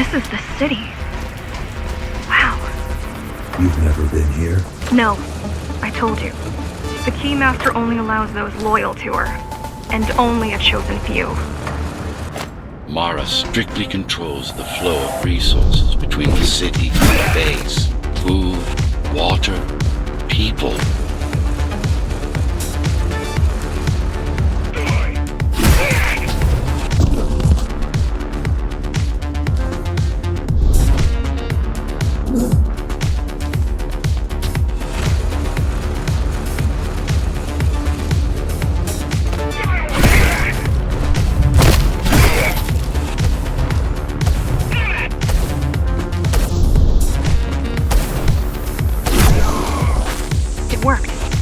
This is the city. Wow. You've never been here? No, I told you. The Keymaster only allows those loyal to her, and only a chosen few. Mara strictly controls the flow of resources between the city and the base. Food, water, people.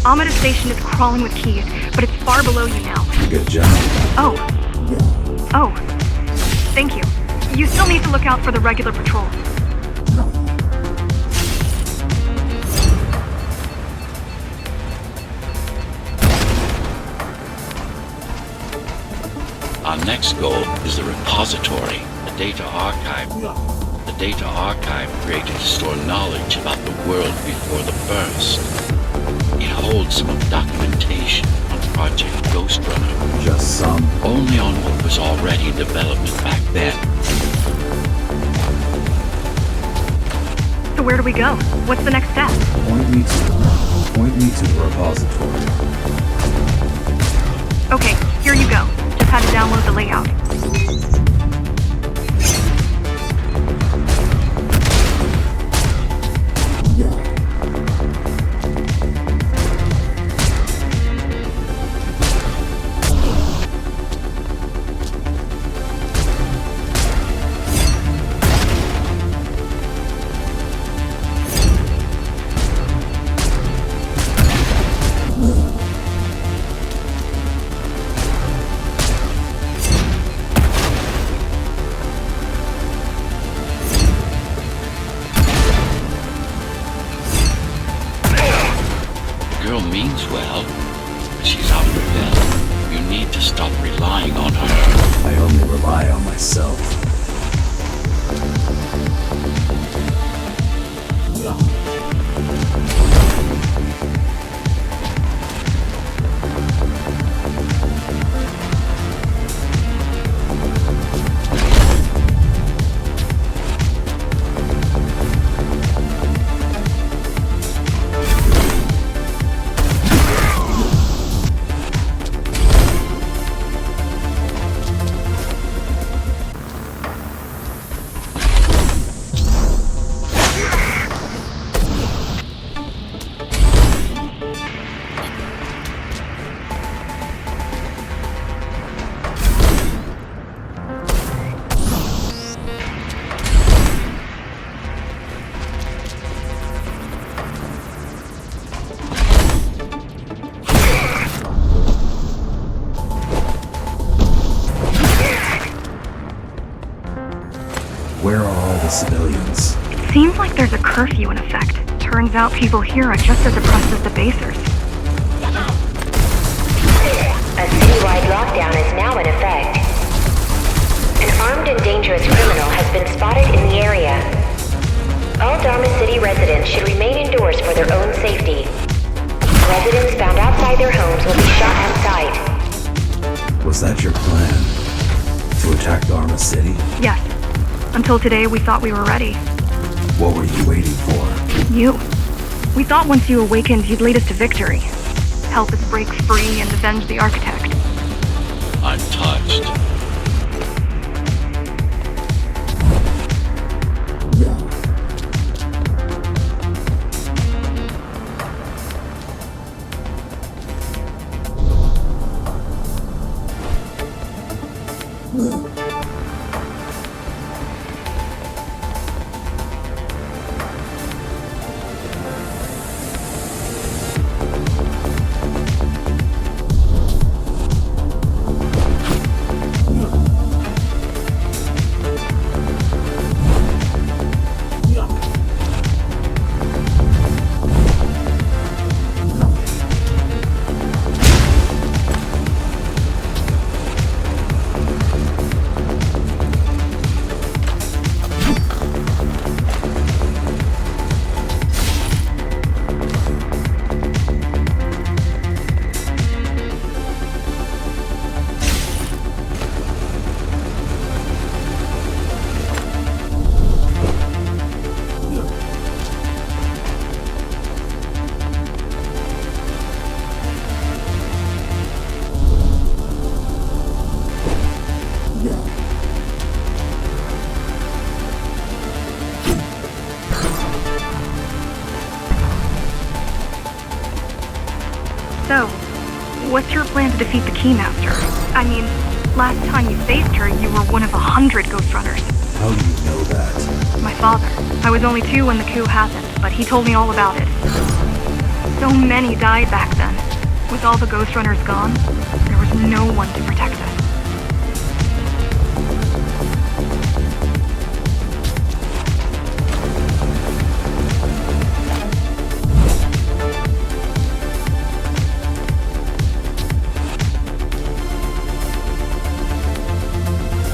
Amada Station is crawling with keys, but it's far below you now. Good job. Oh. Thank you. You still need to look out for the regular patrols. Our next goal is the repository, the data archive. The data archive created to store knowledge about the world before the burst. It holds some of the documentation on Project Ghostrunner. Just some? Only on what was already in development back then. So where do we go? What's the next step? Point me to the repository. Okay, here you go. Just had to download the layout. Means well, but she's out of her depth. You need to stop relying on her. I only rely on myself. Where are all the civilians? It seems like there's a curfew in effect. Turns out people here are just as oppressed as the basers. A citywide lockdown is now in effect. An armed and dangerous criminal has been spotted in the area. All Dharma City residents should remain indoors for their own safety. Residents found outside their homes will be shot on sight. Was that your plan? To attack Dharma City? Yes. Until today, we thought we were ready. What were you waiting for? You. We thought once you awakened, you'd lead us to victory. Help us break free and avenge the Architect. I'm touched. what's your plan to defeat the Keymaster? I mean, last time you faced her, you were one of 100 Ghostrunners. How do you know that? My father. I was only 2 when the coup happened, but he told me all about it. So many died back then. With all the Ghostrunners gone, there was no one to protect us.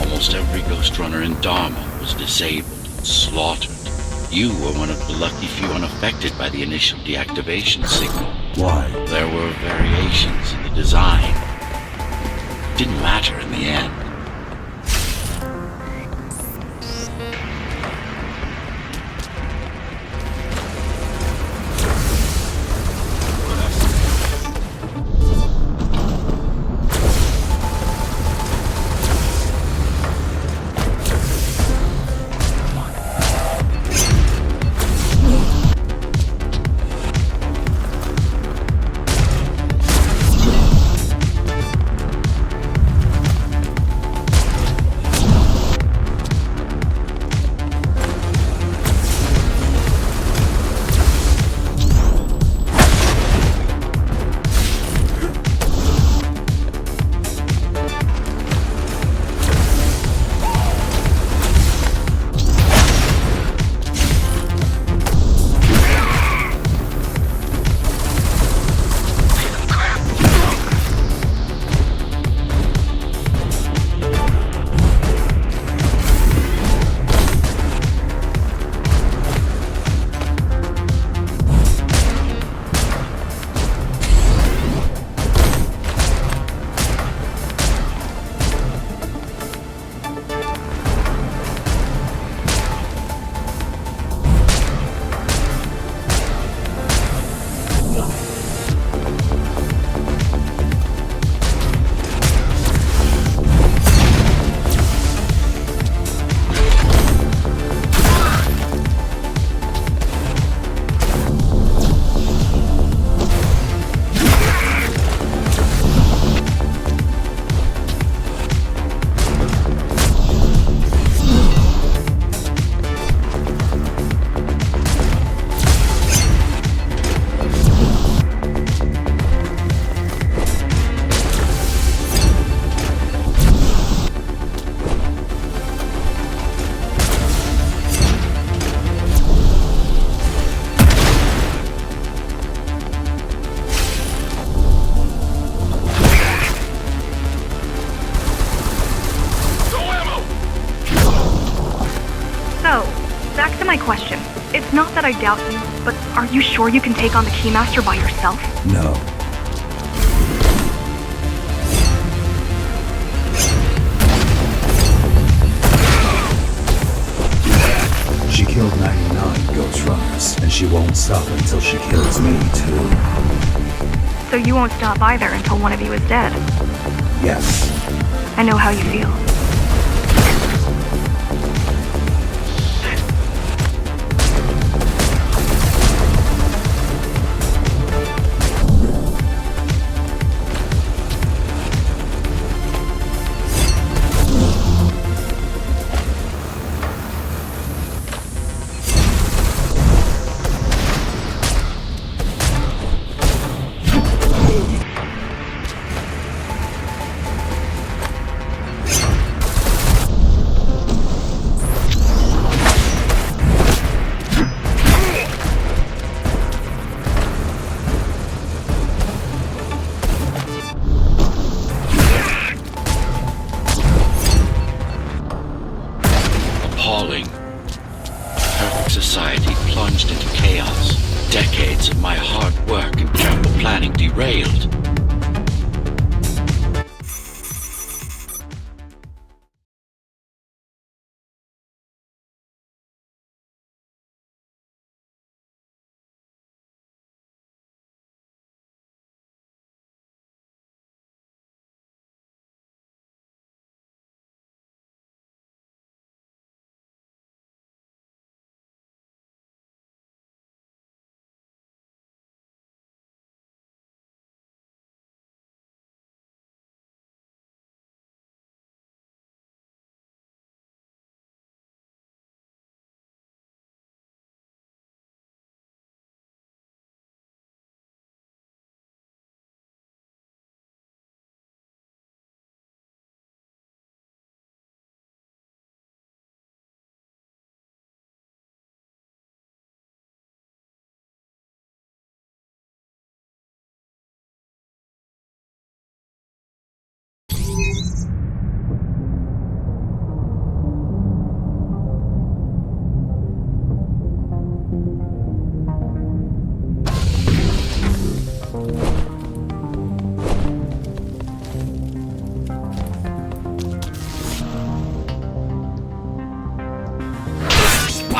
Almost every Ghostrunner in Dharma was disabled and slaughtered. You were one of the lucky few unaffected by the initial deactivation signal. Why? There were variations in the design. It didn't matter in the end. Question. It's not that I doubt you, but are you sure you can take on the Keymaster by yourself? No. She killed 99 Ghostrunners, and she won't stop until she kills me, too. So you won't stop either until one of you is dead? Yes. I know how you feel.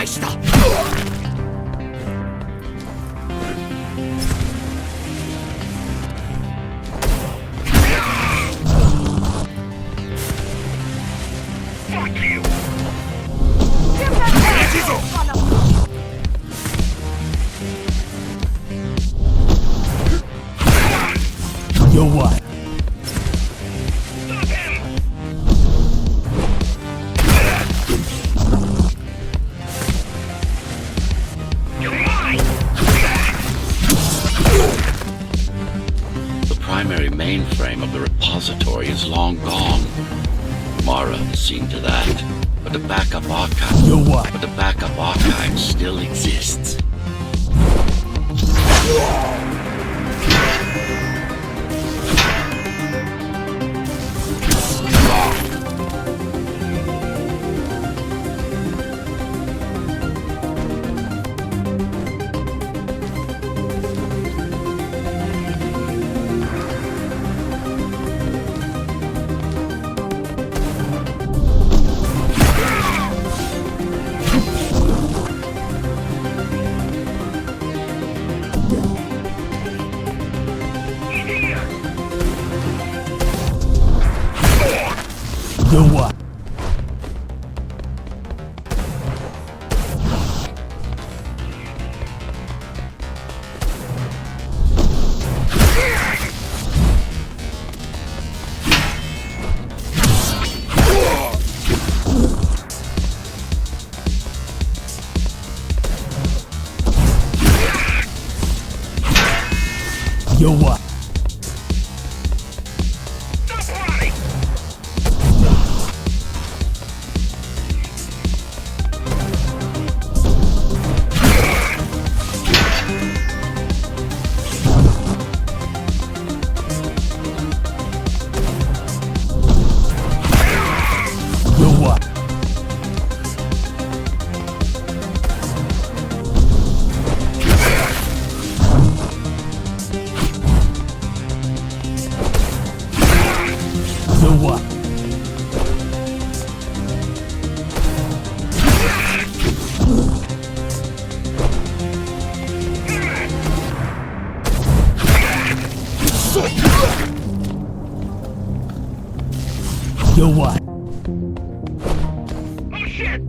Meister! Fuck you! You're what? Stop him! You're mine! The primary mainframe of the repository is long gone. Mara has seen to that. But the backup archive... You're what? But the backup archive still exists. You're what? You're what? Stop running! You're what? You're what? You're what? Oh shit!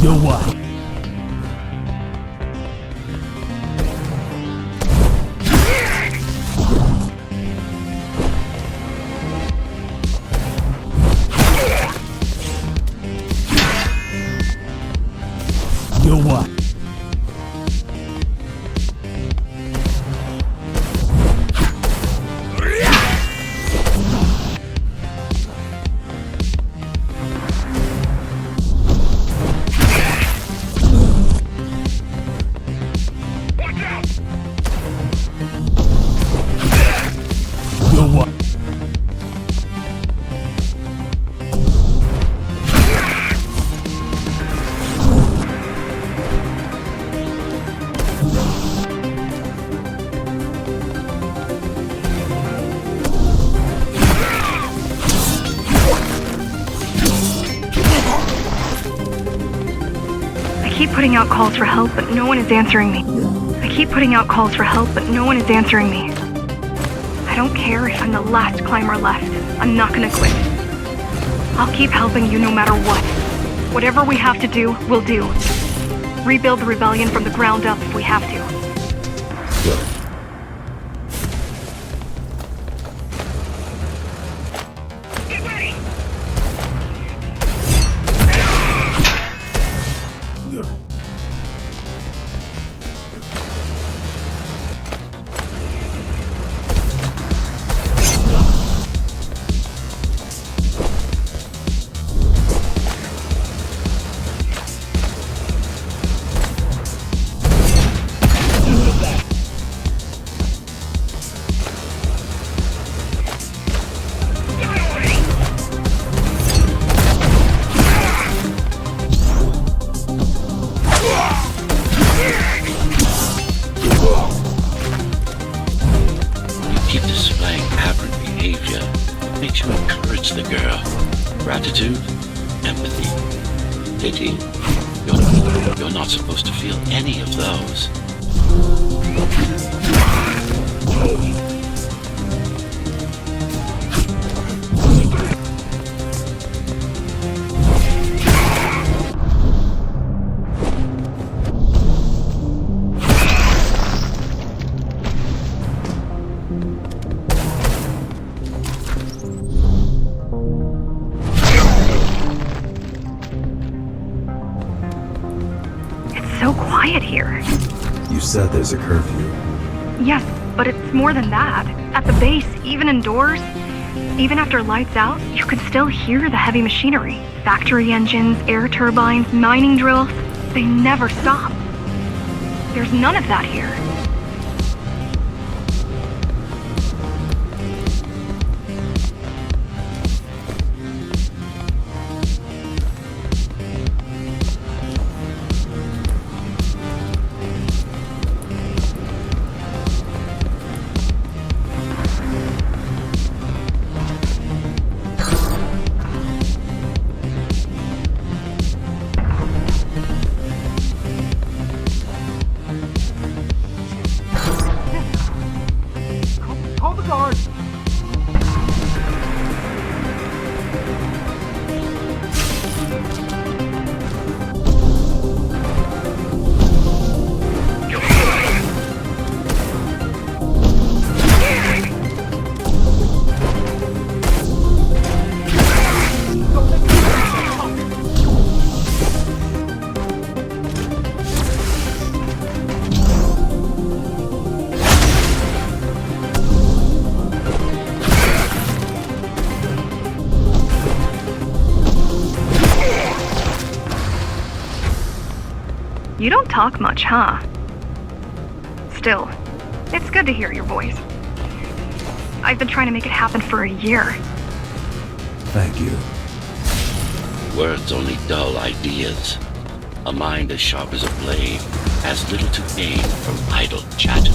You're what? You're what? Watch out! You're what? I keep putting out calls for help, but no one is answering me. I keep putting out calls for help, but no one is answering me. I don't care if I'm the last climber left. I'm not gonna quit. I'll keep helping you no matter what. Whatever we have to do, we'll do. Rebuild the rebellion from the ground up if we have to. Good. Get ready! Gratitude, empathy, pity. You're not supposed to feel any of those. So quiet here. You said there's a curfew. Yes, but it's more than that. At the base, even indoors, even after lights out, you could still hear the heavy machinery. Factory engines, air turbines, mining drills. They never stop. There's none of that here. Call the guard! You don't talk much, huh? Still, it's good to hear your voice. I've been trying to make it happen for a year. Thank you. Words only dull ideas. A mind as sharp as a blade has little to gain from idle chatter.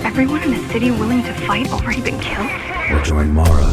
Everyone in the city willing to fight already been killed? Or join Mara.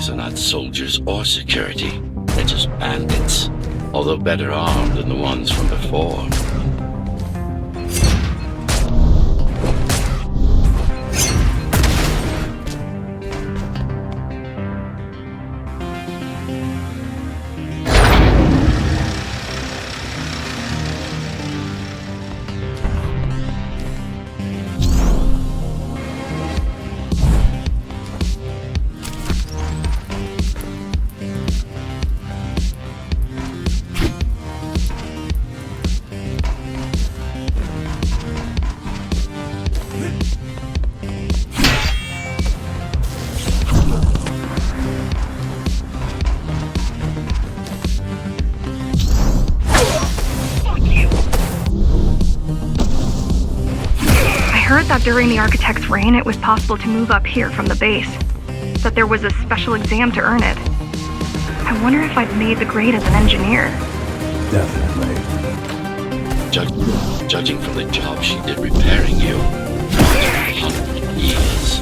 These are not soldiers or security. They're just bandits, although better armed than the ones from before. During the architect's reign, it was possible to move up here from the base. That there was a special exam to earn it. I wonder if I'd made the grade as an engineer. Definitely. Judging from the job she did repairing you, 100 years.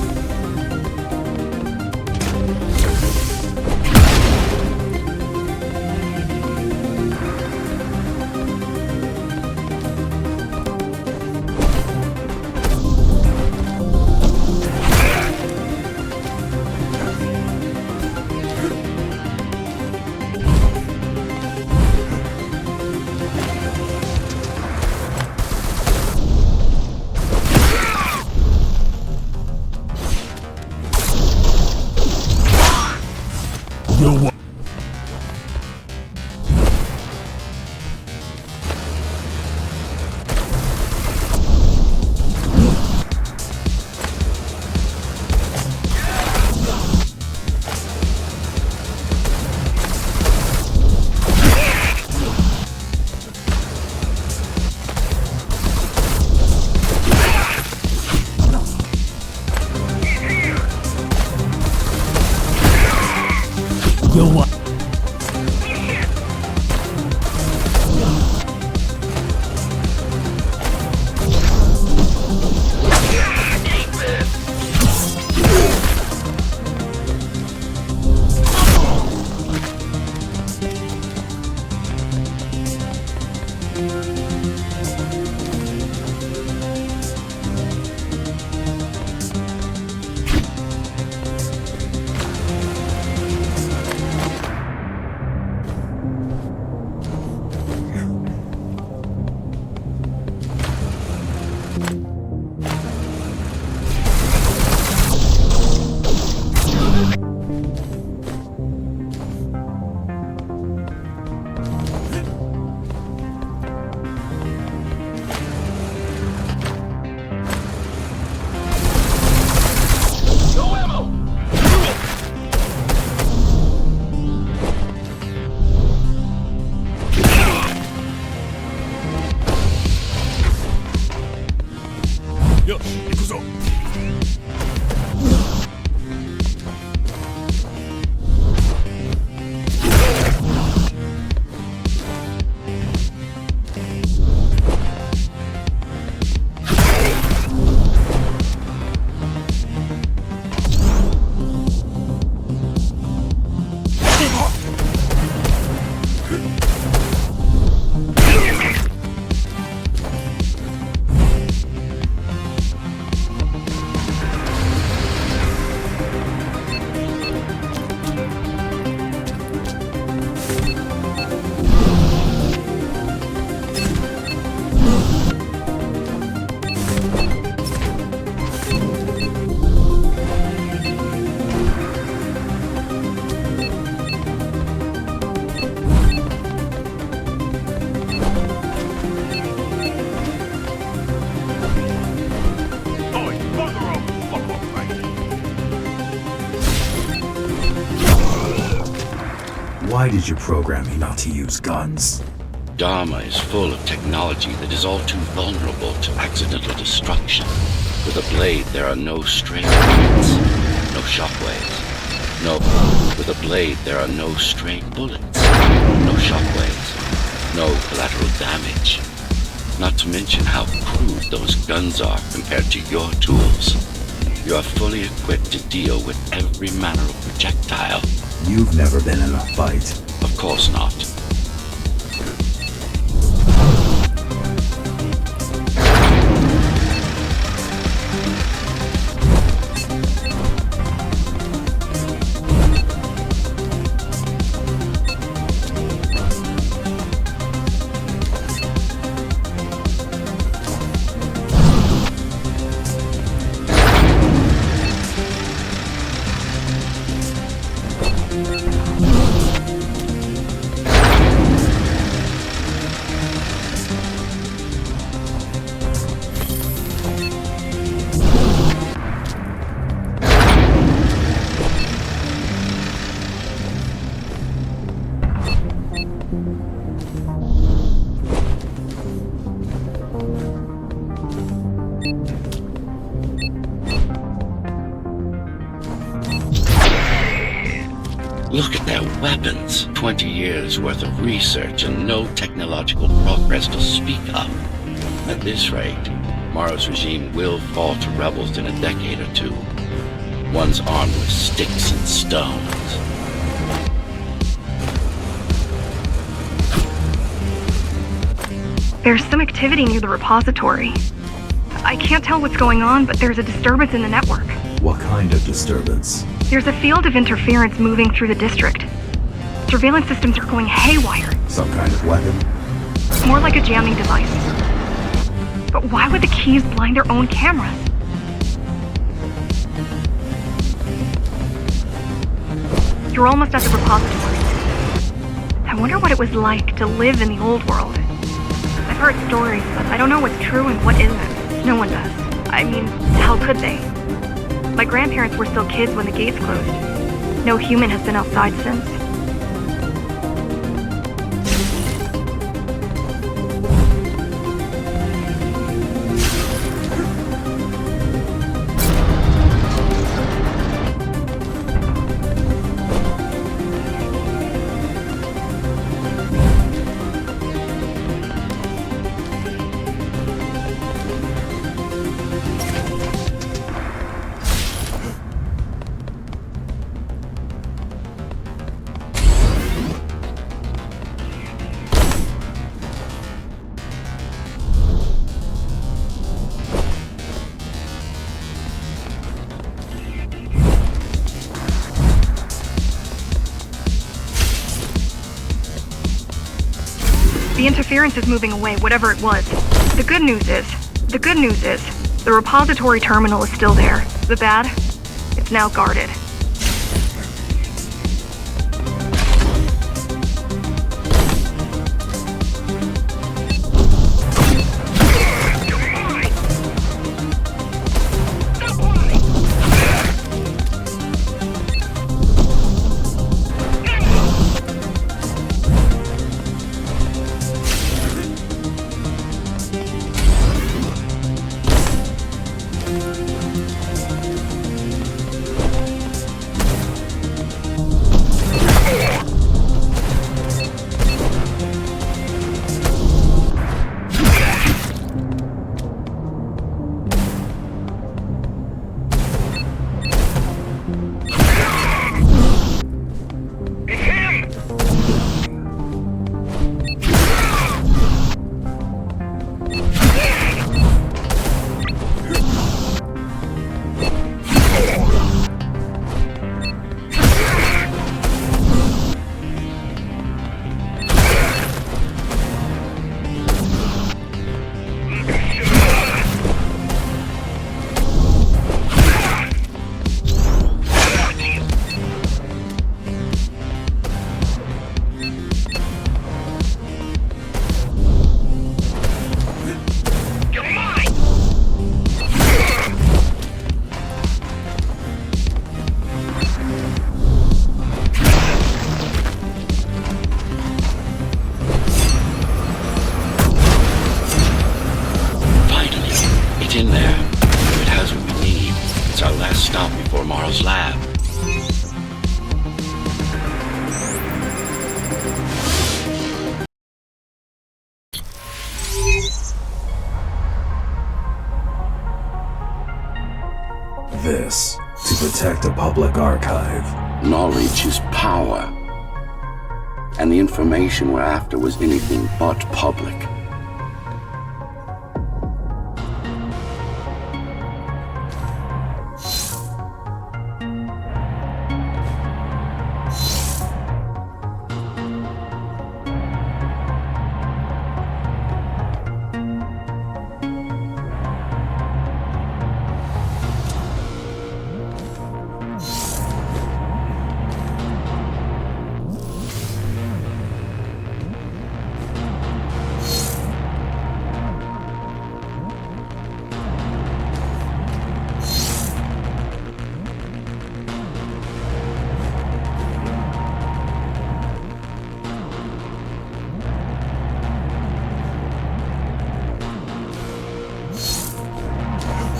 Why did you program me not to use guns? Dharma is full of technology that is all too vulnerable to accidental destruction. With a blade, there are no stray bullets, no shockwaves. No, with a blade, there are no stray bullets, no shockwaves, no collateral damage. Not to mention how crude those guns are compared to your tools. You are fully equipped to deal with every manner of projectile. You've never been in a fight. Of course not. Look at their weapons. 20 years worth of research and no technological progress to speak of. At this rate, Morrow's regime will fall to rebels in a decade or two. One's armed with sticks and stones. There's some activity near the repository. I can't tell what's going on, but there's a disturbance in the network. What kind of disturbance? There's a field of interference moving through the district. Surveillance systems are going haywire. Some kind of weapon? More like a jamming device. But why would the keys blind their own cameras? You're almost at the repository. I wonder what it was like to live in the old world. I've heard stories, but I don't know what's true and what isn't. No one does. I mean, how could they? My grandparents were still kids when the gates closed. No human has been outside since. The interference is moving away, whatever it was. The good news is, the repository terminal is still there. The bad, it's now guarded. protect a public archive. Knowledge is power. And the information we're after was anything but public.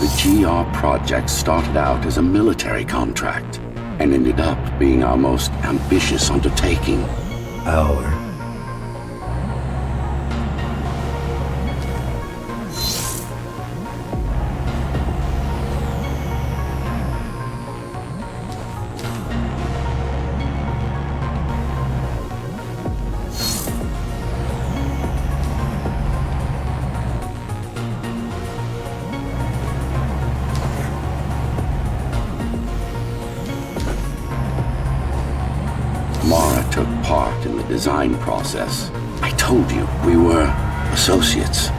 The GR project started out as a military contract and ended up being our most ambitious undertaking. Our. Took part in the design process. I told you we were associates.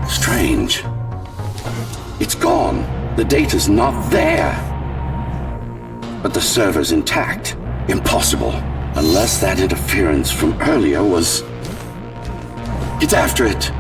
Strange. It's gone. The data's not there. But the server's intact. Impossible. Unless that interference from earlier was... It's after it.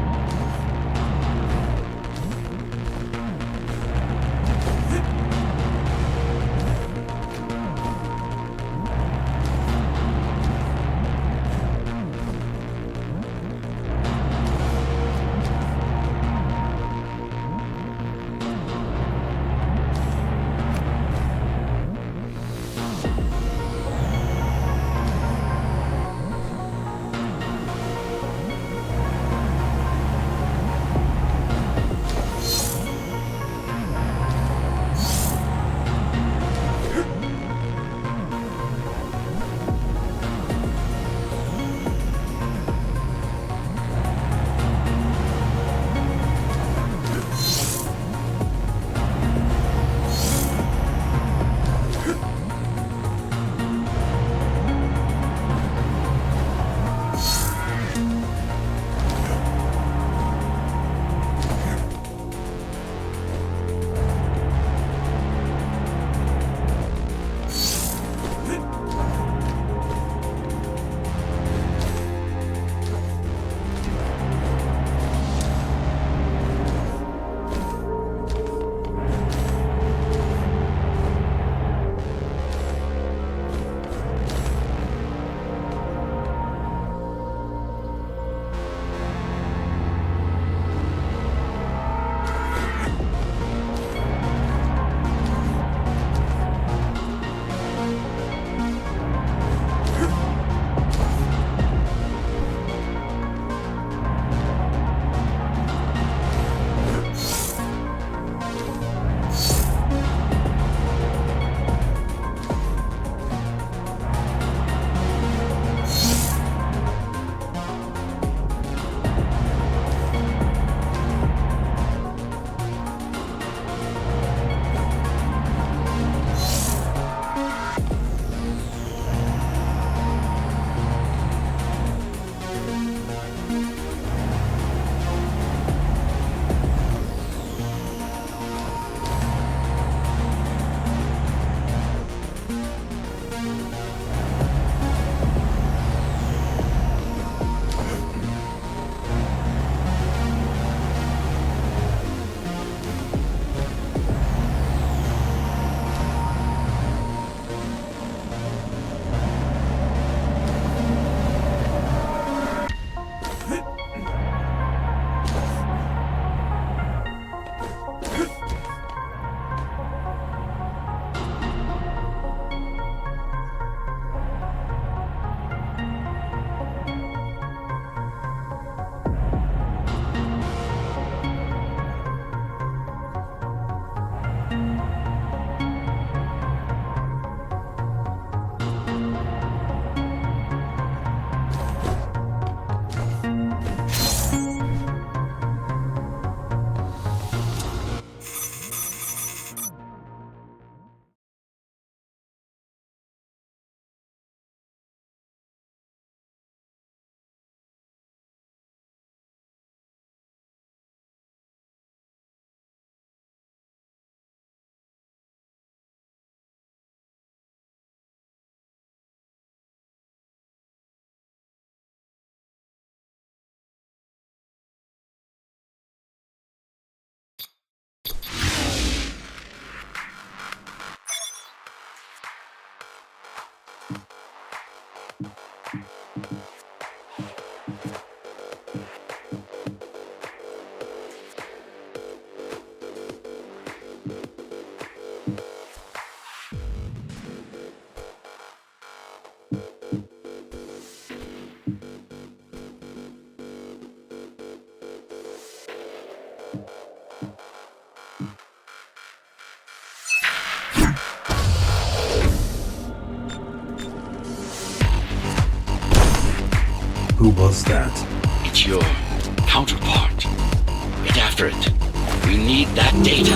Who was that? It's your counterpart. Get after it. We need that data.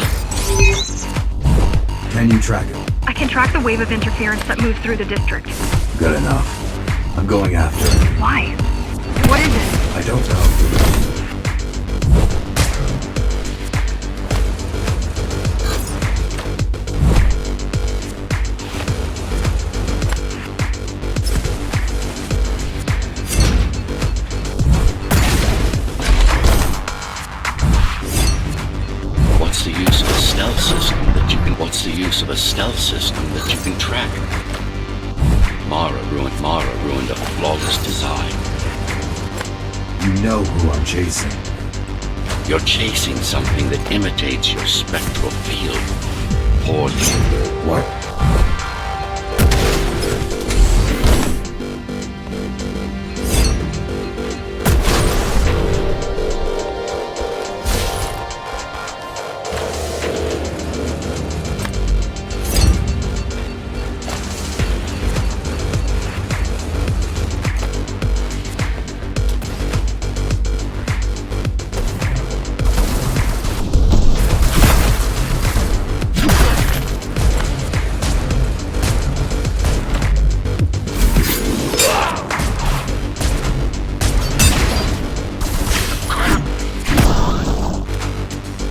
Can you track it? I can track the wave of interference that moves through the district. Good enough. I'm going after it. Why? What is it? I don't know. What's the use of a stealth system that you can... What's the use of a stealth system that you can track? Mara ruined a flawless design. You know who I'm chasing. You're chasing something that imitates your spectral field. Poorly. What?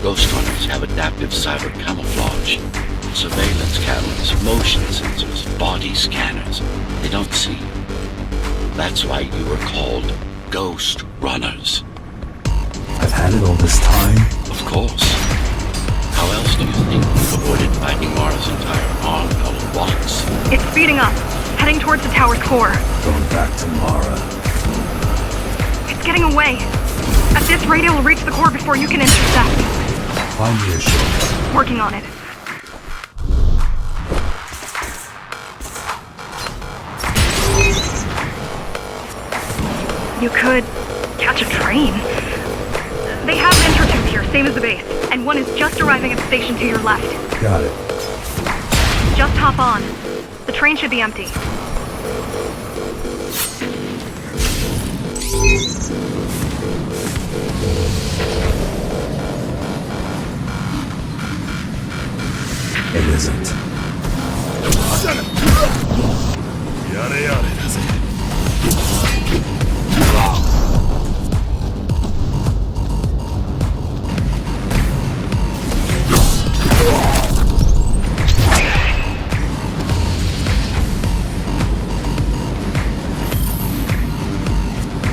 Ghostrunners have adaptive cyber camouflage, surveillance cameras, motion sensors, body scanners. They don't see you. That's why you were called Ghostrunners. I've had it all this time? Of course. How else do you think you avoided fighting Mara's entire army all at once? It's speeding up, heading towards the tower's core. Going back to Mara. It's getting away. At this rate, it will reach the core before you can intercept. Find me a shortcut. Working on it. You could catch a train. They have an intertube here, same as the base, and one is just arriving at the station to your left. Got it. Just hop on. The train should be empty. It isn't.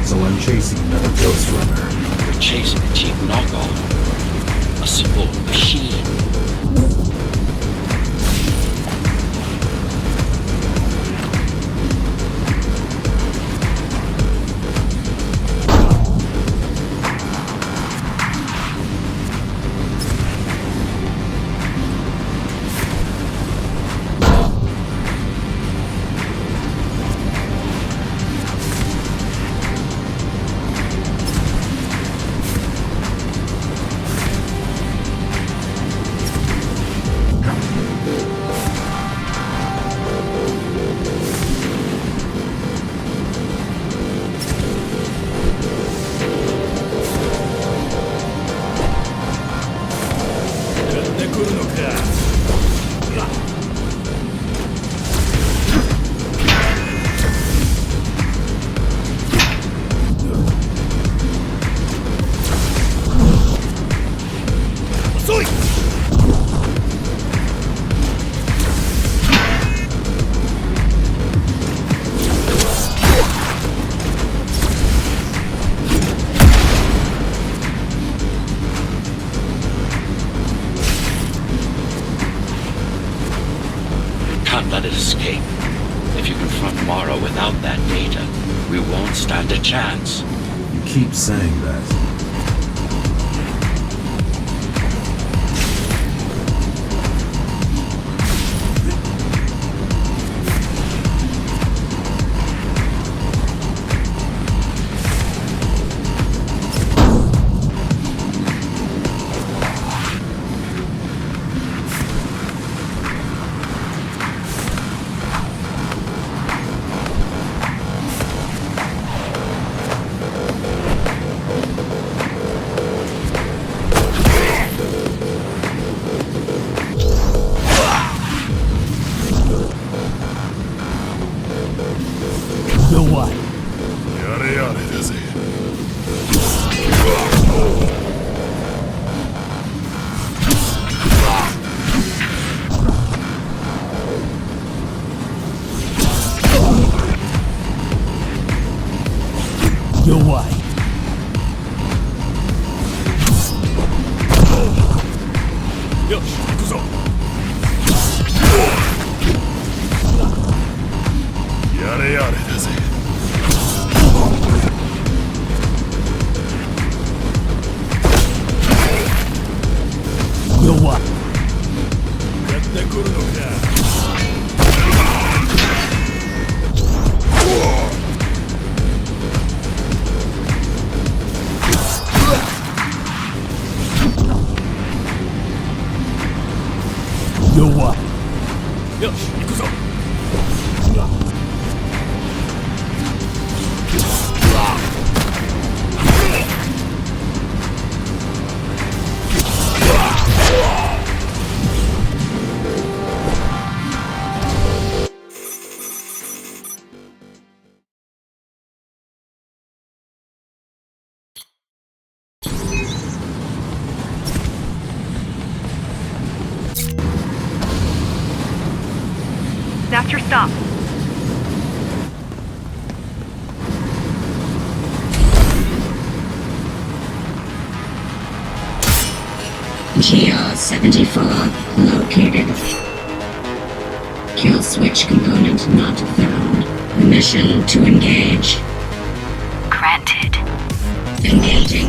So I'm chasing another Ghostrunner. You're chasing a cheap knockoff. A simple machine. Can't let it escape. If you confront Mara without that data, we won't stand a chance. You keep saying that. 弱い。やれやれだぜ。弱い。よし、行くぞ。やれやれだぜ。弱い。やってくるのか。弱い。よし、行くぞ。That's your stop. Geo 74 located. Kill switch component not found. Permission to engage. Granted. Engaging.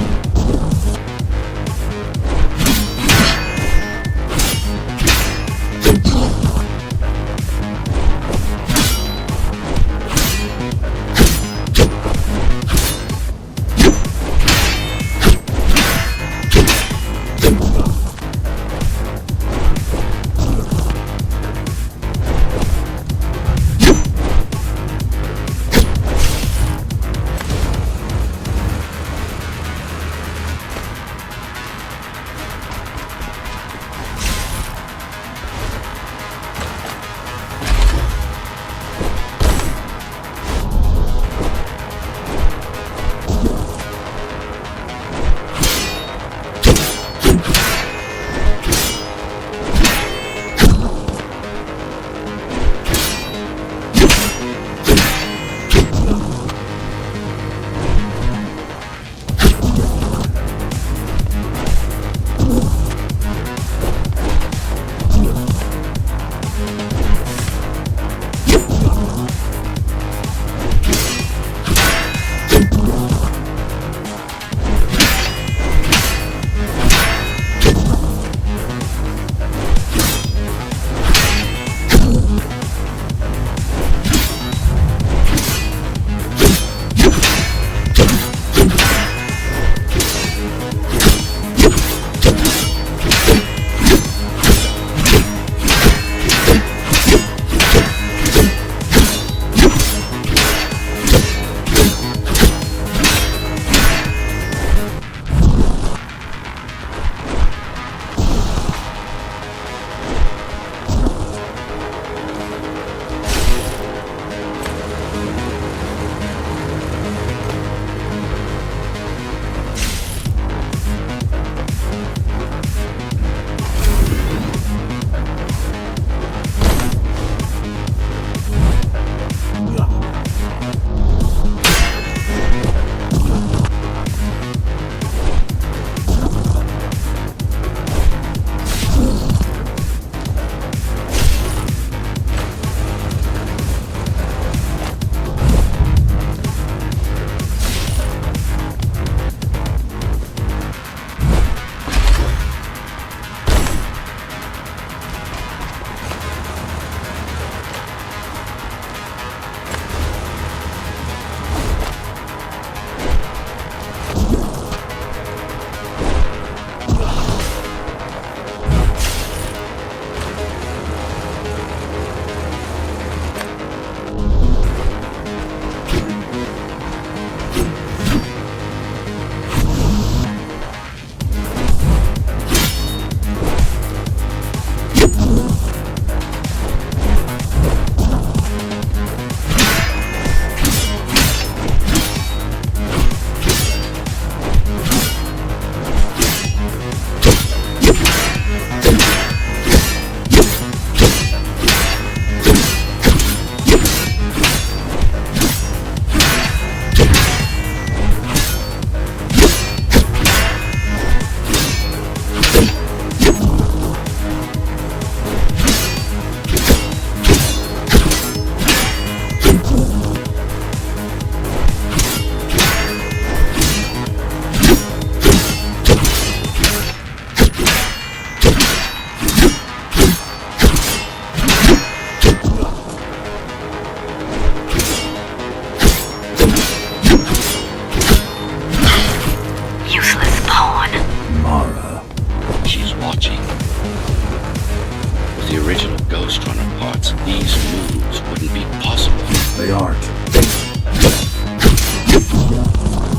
They aren't.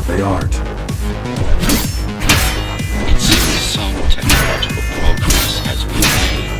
They aren't. It seems some technological progress has been made.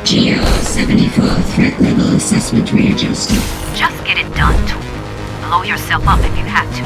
Geo 74 threat level assessment readjusted. Just get it done, Tool. Blow yourself up if you have to.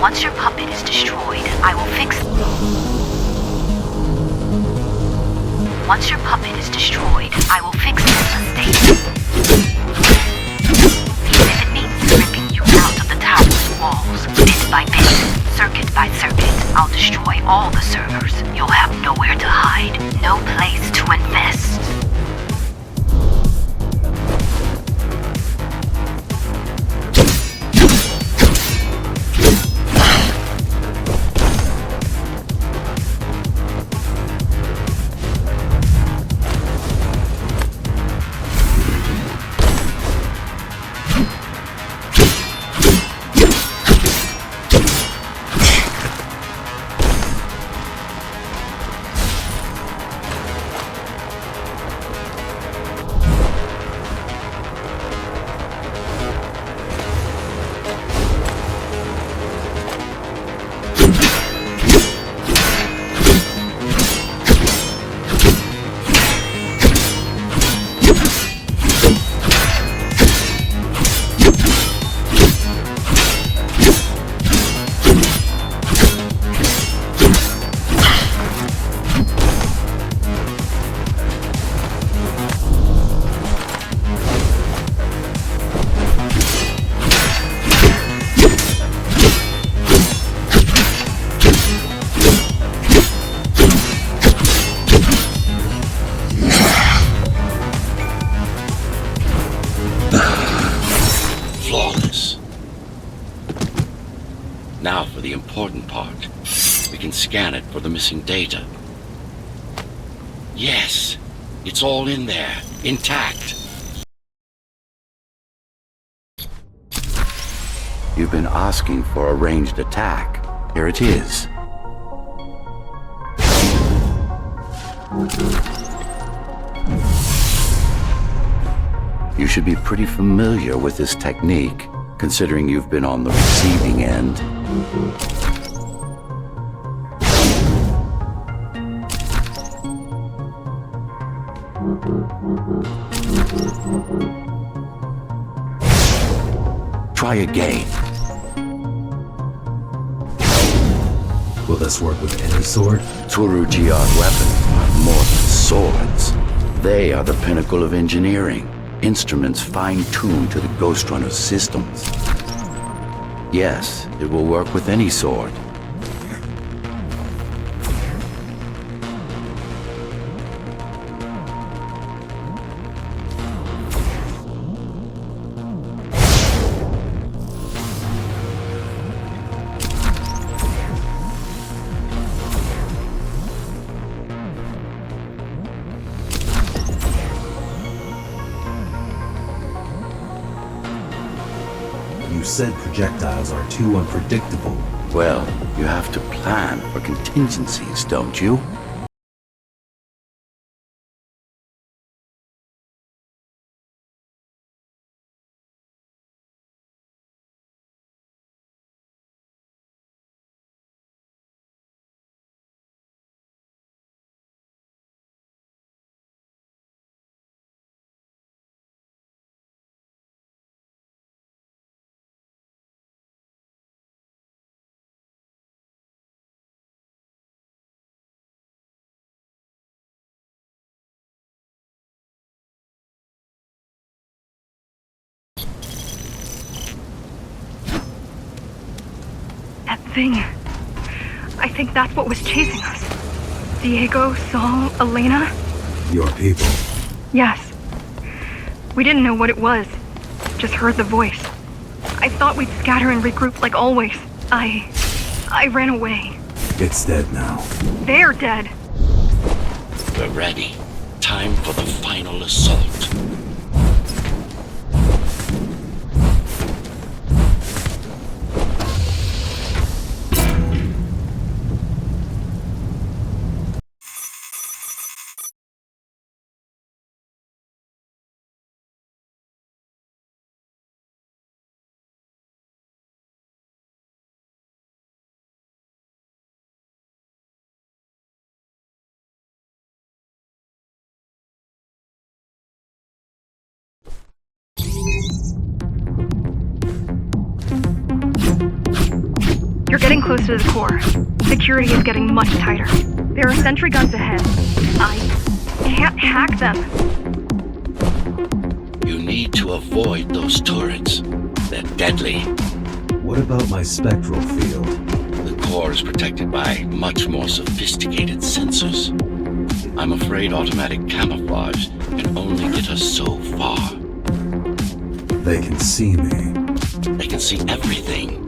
Once your puppet is destroyed, I will fix it. Once your puppet is destroyed, I will fix the state. Even if it means ripping you out of the tower's walls, bit by bit, circuit by circuit, I'll destroy all the servers. You'll have nowhere to hide, no place to invest. Now for the important part. We can scan it for the missing data. Yes, it's all in there, intact. You've been asking for a ranged attack. Here it is. You should be pretty familiar with this technique, considering you've been on the receiving end. Try again. Will this work with any sword? Tsurugiad weapons are more than swords. They are the pinnacle of engineering. Instruments fine-tuned to the Ghostrunner systems. Yes, it will work with any sword. You said projectiles are too unpredictable. Well, you have to plan for contingencies, don't you? That thing. I think that's what was chasing us. Diego, Saul, Elena? Your people. Yes. We didn't know what it was. Just heard the voice. I thought we'd scatter and regroup like always. I ran away. It's dead now. They're dead. We're ready. Time for the final assault. You're getting close to the core. Security is getting much tighter. There are sentry guns ahead. I can't hack them. You need to avoid those turrets. They're deadly. What about my spectral field? The core is protected by much more sophisticated sensors. I'm afraid automatic camouflage can only get us so far. They can see me. They can see everything.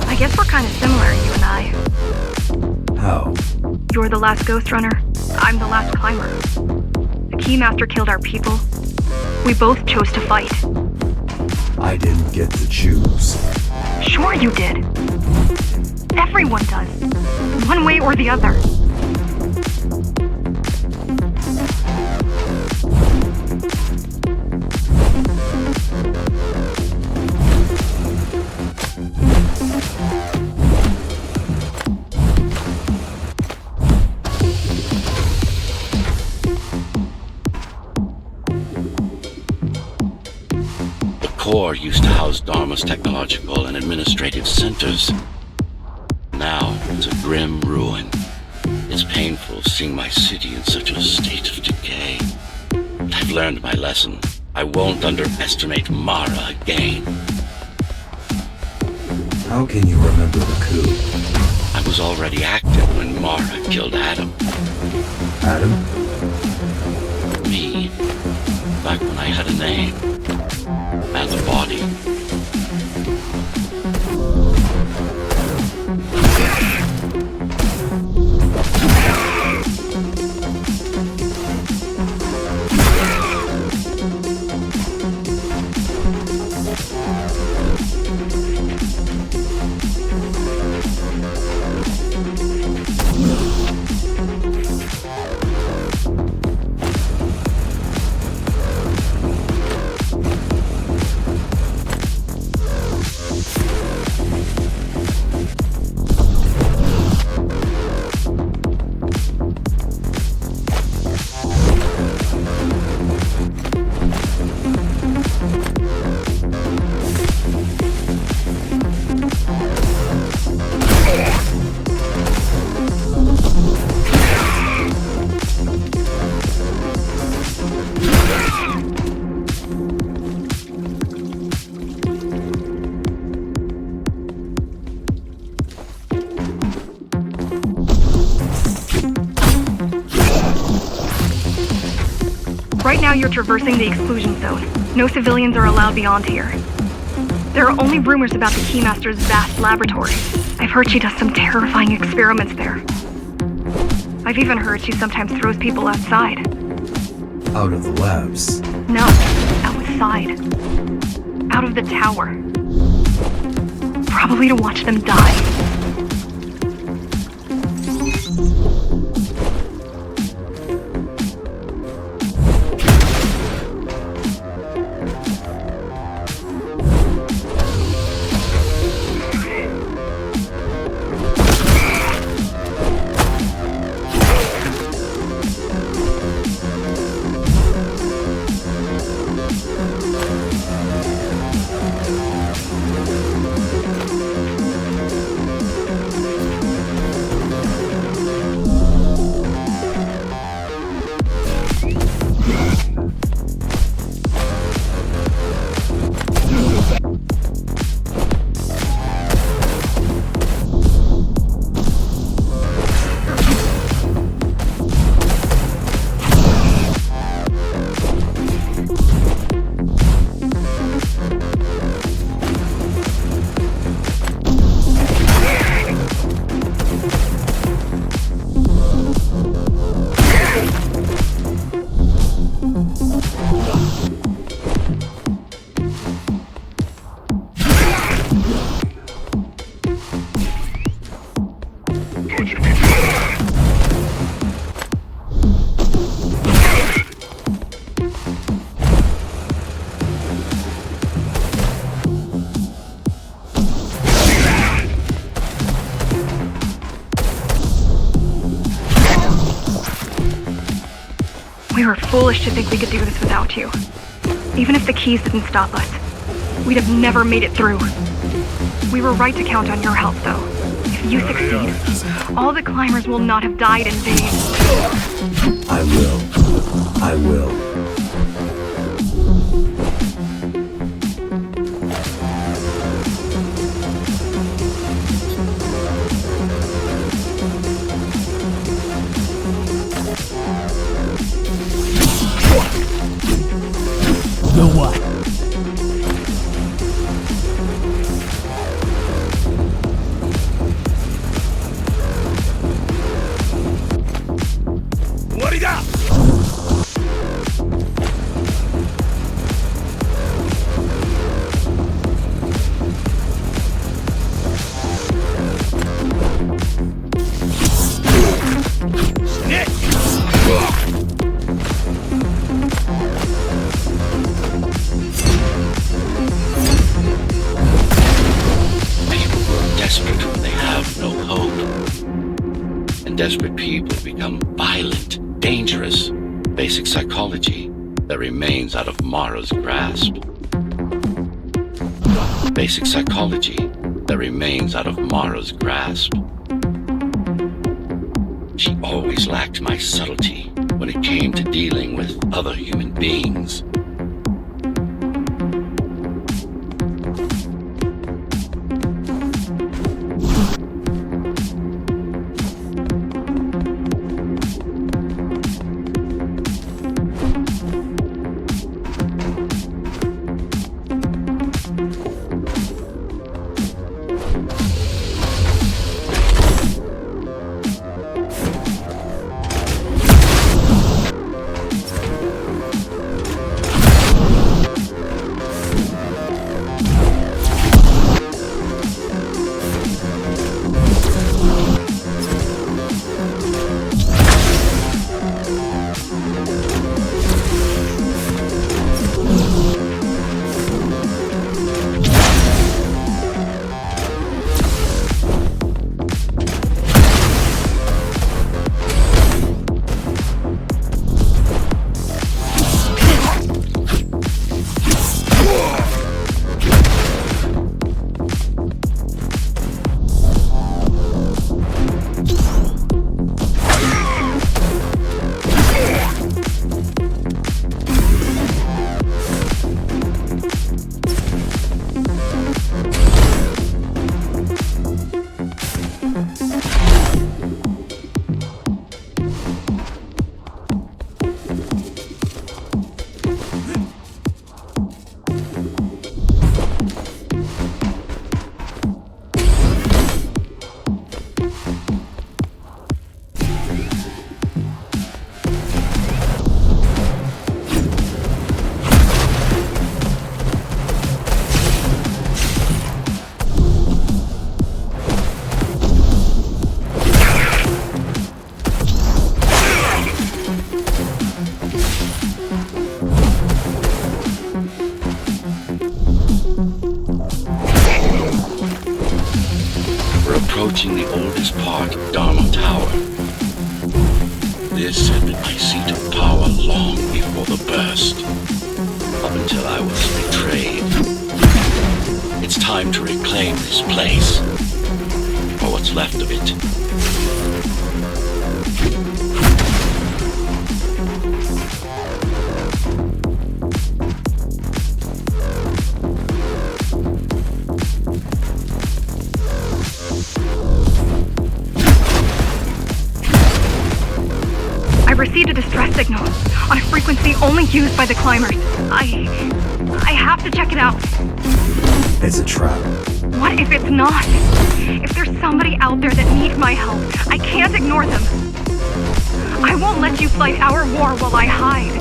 I guess we're kind of similar, you and I. How? You're the last Ghostrunner. I'm the last climber. The Keymaster killed our people. We both chose to fight. I didn't get to choose. Sure you did. Everyone does. One way or the other. The core used to house Dharma's technological and administrative centers. Now it's a grim ruin. It's painful seeing my city in such a state of decay. I've learned my lesson. I won't underestimate Mara again. How can you remember the coup? I was already active when Mara killed Adam. Adam? Me. Back when I had a name. And a body. Right now you're traversing the exclusion zone. No civilians are allowed beyond here. There are only rumors about the Keymaster's vast laboratory. I've heard she does some terrifying experiments there. I've even heard she sometimes throws people outside. Out of the labs. No, outside. Out of the tower. Probably to watch them die. We were foolish to think we could do this without you. Even if the keys didn't stop us, we'd have never made it through. We were right to count on your help, though. If you succeed, all the climbers will not have died in vain. I will. I will. The what? Desperate people become violent, dangerous. Basic psychology that remains out of Mara's grasp. Basic psychology that remains out of Mara's grasp. She always lacked my subtlety when it came to dealing with other human beings. Approaching the oldest part of Dharma Tower. This had been my seat of power long before the burst, up until I was betrayed. It's time to reclaim this place, or what's left of it. I received a distress signal on a frequency only used by the climbers. I have to check it out. It's a trap. What if it's not? If there's somebody out there that needs my help, I can't ignore them. I won't let you fight our war while I hide.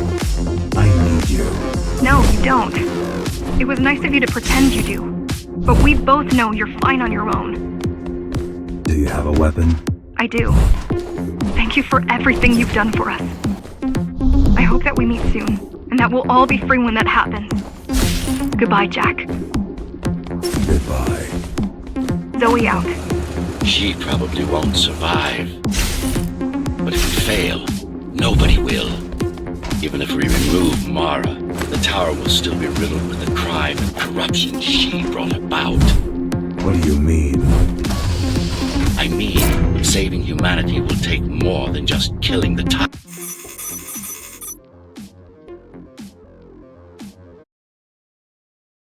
I need you. No, you don't. It was nice of you to pretend you do. But we both know you're fine on your own. Do you have a weapon? I do. Thank you for everything you've done for us. I hope that we meet soon, and that we'll all be free when that happens. Goodbye, Jack. Goodbye. Zoe out. She probably won't survive. But if we fail, nobody will. Mara, the tower will still be riddled with the crime and corruption she brought about. What do you mean? I mean, saving humanity will take more than just killing the tower.